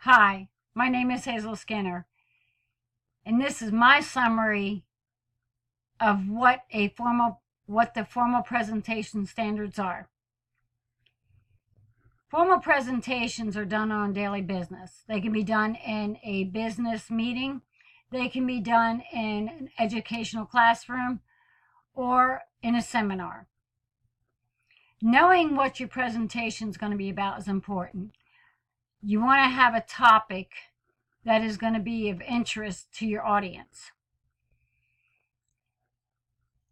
Hi, my name is Hazel Skinner, and this is my summary of what the formal presentation standards are. Formal presentations are done on daily business. They can be done in a business meeting, they can be done in an educational classroom, or in a seminar. Knowing what your presentation is going to be about is important. You want to have a topic that is going to be of interest to your audience.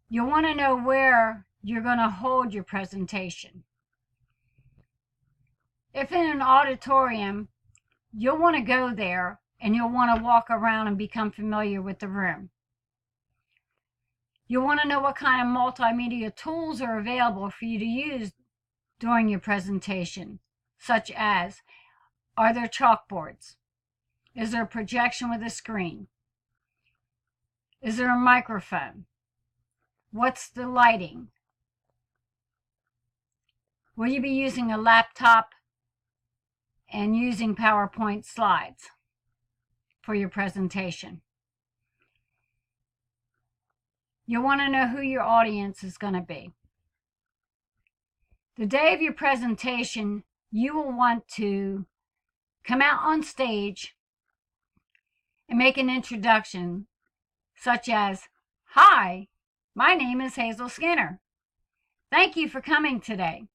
You'll want to know where you're going to hold your presentation. If in an auditorium, you'll want to go there and you'll want to walk around and become familiar with the room. You'll want to know what kind of multimedia tools are available for you to use during your presentation, such as, are there chalkboards? Is there a projection with a screen? Is there a microphone? What's the lighting? Will you be using a laptop and using PowerPoint slides for your presentation? You'll want to know who your audience is going to be. The day of your presentation, you will want to come out on stage and make an introduction, such as, "Hi, my name is Hazel Skinner. Thank you for coming today.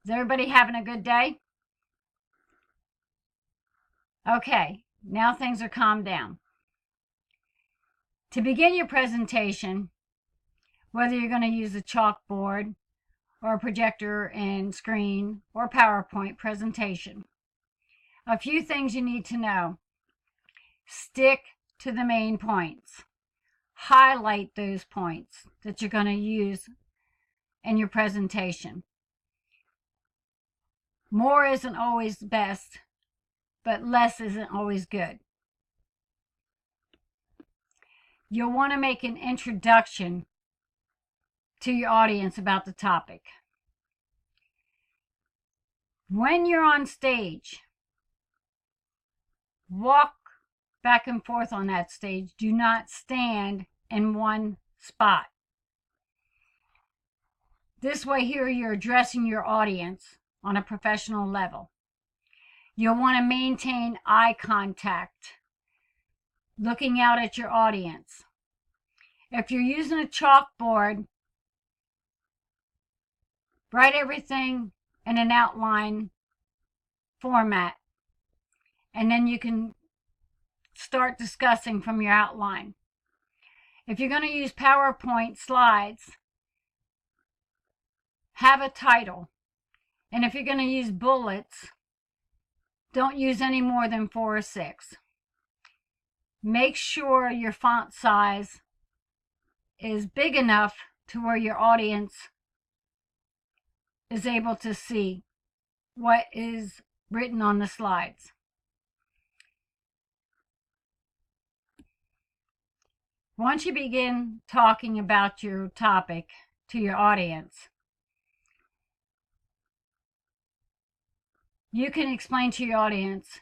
Is everybody having a good day?" Okay, now things are calmed down. To begin your presentation, whether you're going to use a chalkboard or a projector and screen or PowerPoint presentation, a few things you need to know. Stick to the main points. Highlight those points that you're going to use in your presentation. More isn't always best, but less isn't always good. You'll want to make an introduction to your audience about the topic. When you're on stage, walk back and forth on that stage. Do not stand in one spot. This way here you're addressing your audience on a professional level. You'll want to maintain eye contact, looking out at your audience. If you're using a chalkboard, write everything in an outline format, and then you can start discussing from your outline. If you're going to use PowerPoint slides, have a title. And if you're going to use bullets, don't use any more than 4 or 6. Make sure your font size is big enough to where your audience is able to see what is written on the slides. Once you begin talking about your topic to your audience, you can explain to your audience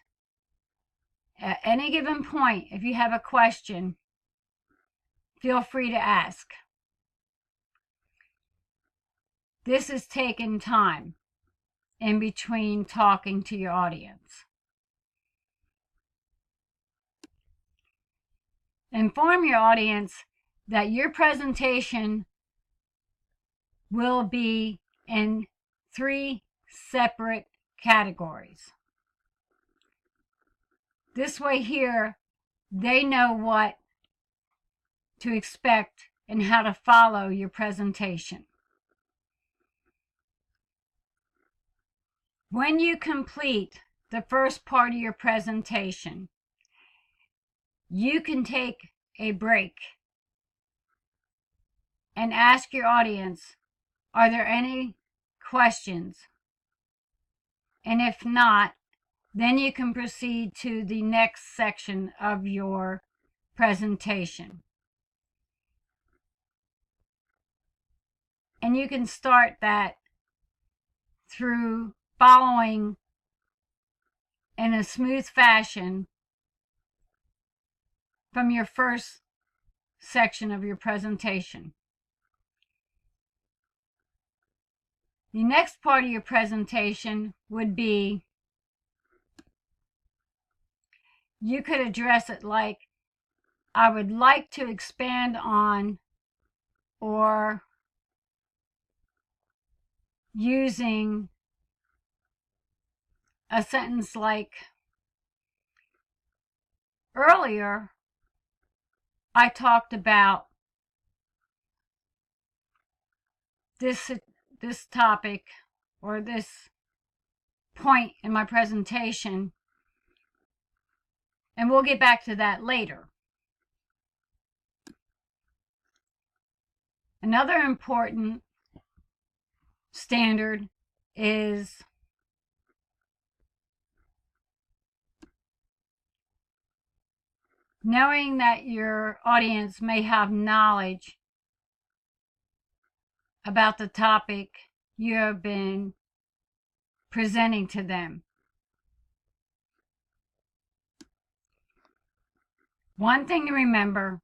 at any given point. If you have a question, feel free to ask. This is taking time in between talking to your audience. Inform your audience that your presentation will be in 3 separate categories. This way here, they know what to expect and how to follow your presentation. When you complete the first part of your presentation, you can take a break and ask your audience, are there any questions? And if not, then you can proceed to the next section of your presentation. And you can start that through following in a smooth fashion from your first section of your presentation. The next part of your presentation would be, you could address it like, I would like to expand on, or using a sentence like, earlier I talked about this topic or this point in my presentation, and we'll get back to that later. Another important standard is knowing that your audience may have knowledge about the topic you have been presenting to them. One thing to remember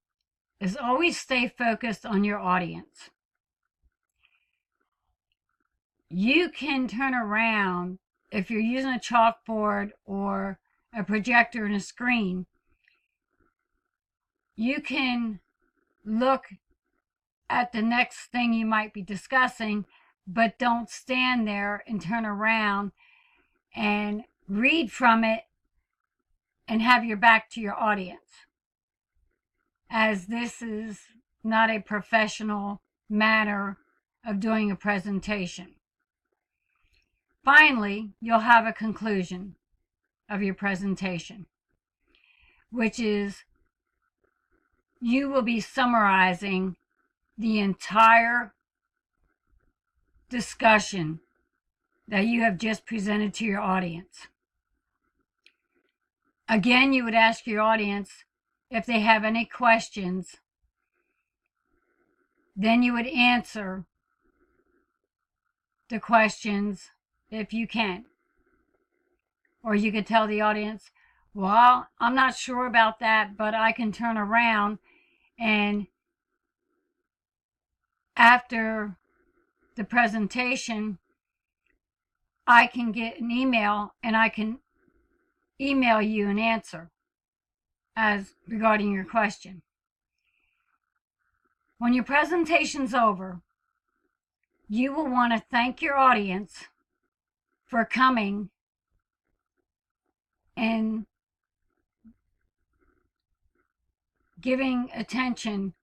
is always stay focused on your audience. You can turn around, if you're using a chalkboard or a projector and a screen, you can look at the next thing you might be discussing, but don't stand there and turn around and read from it and have your back to your audience, as this is not a professional manner of doing a presentation. Finally, you'll have a conclusion of your presentation, which is you will be summarizing the entire discussion that you have just presented to your audience. Again, you would ask your audience if they have any questions. Then you would answer the questions if you can. Or you could tell the audience, well, I'm not sure about that, but I can turn around and after the presentation, I can get an email and I can email you an answer as regarding your question. When your presentation's over, you will want to thank your audience for coming and giving attention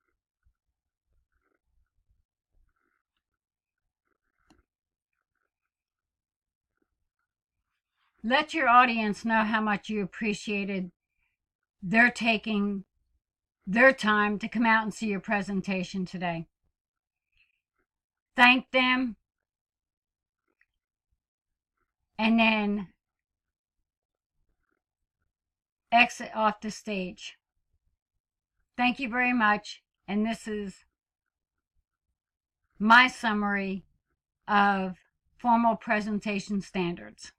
Let your audience know how much you appreciated their taking their time to come out and see your presentation today. Thank them, and then exit off the stage. Thank you very much, and this is my summary of formal presentation standards.